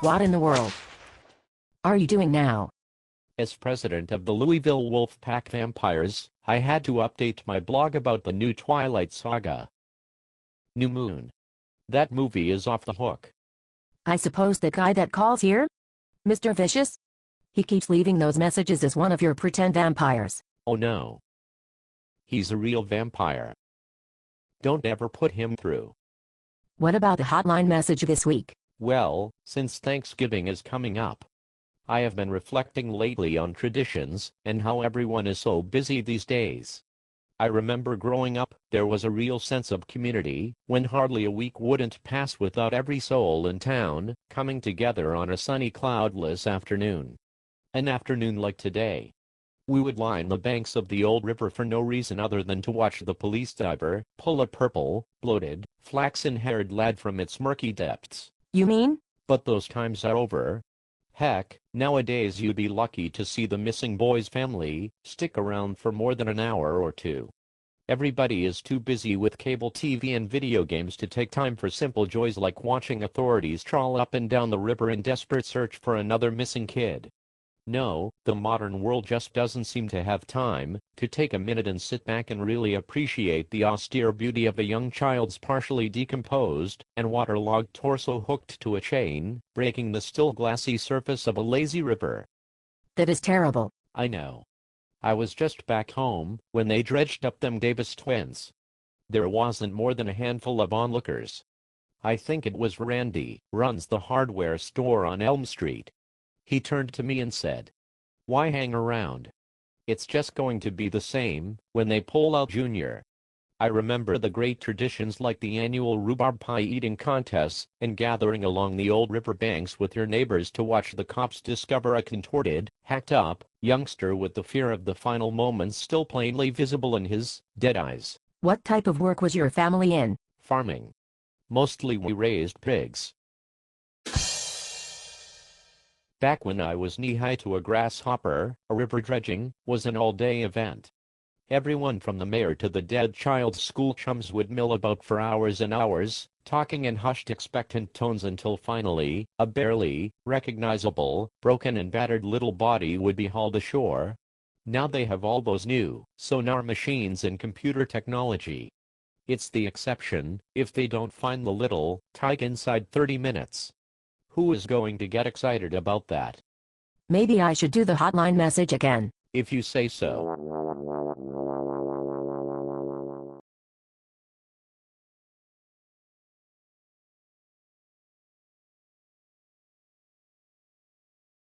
What in the world are you doing now? As president of the Louisville Wolfpack Vampires, I had to update my blog about the new Twilight Saga. New Moon. That movie is off the hook. I suppose the guy that calls here? Mr. Vicious? He keeps leaving those messages as one of your pretend vampires. Oh no. He's a real vampire. Don't ever put him through. What about the hotline message this week? Well, since Thanksgiving is coming up, I have been reflecting lately on traditions and how everyone is so busy these days. I remember growing up, there was a real sense of community, when hardly a week wouldn't pass without every soul in town coming together on a sunny cloudless afternoon. An afternoon like today. We would line the banks of the old river for no reason other than to watch the police diver pull a purple, bloated, flaxen-haired lad from its murky depths. You mean? But those times are over. Heck, nowadays you'd be lucky to see the missing boy's family stick around for more than an hour or two. Everybody is too busy with cable TV and video games to take time for simple joys like watching authorities trawl up and down the river in desperate search for another missing kid. No, the modern world just doesn't seem to have time to take a minute and sit back and really appreciate the austere beauty of a young child's partially decomposed and waterlogged torso hooked to a chain, breaking the still glassy surface of a lazy river. That is terrible. I know. I was just back home when they dredged up them Davis twins. There wasn't more than a handful of onlookers. I think it was Randy, runs the hardware store on Elm Street. He turned to me and said, "Why hang around? It's just going to be the same when they pull out Junior." I remember the great traditions like the annual rhubarb pie eating contests and gathering along the old river banks with your neighbors to watch the cops discover a contorted, hacked-up youngster with the fear of the final moments still plainly visible in his dead eyes. What type of work was your family in? Farming. Mostly we raised pigs. Back when I was knee-high to a grasshopper, a river dredging was an all-day event. Everyone from the mayor to the dead child's school chums would mill about for hours and hours, talking in hushed expectant tones until finally, a barely recognizable, broken and battered little body would be hauled ashore. Now they have all those new sonar machines and computer technology. It's the exception if they don't find the little tyke inside 30 minutes. Who is going to get excited about that? Maybe I should do the hotline message again. If you say so.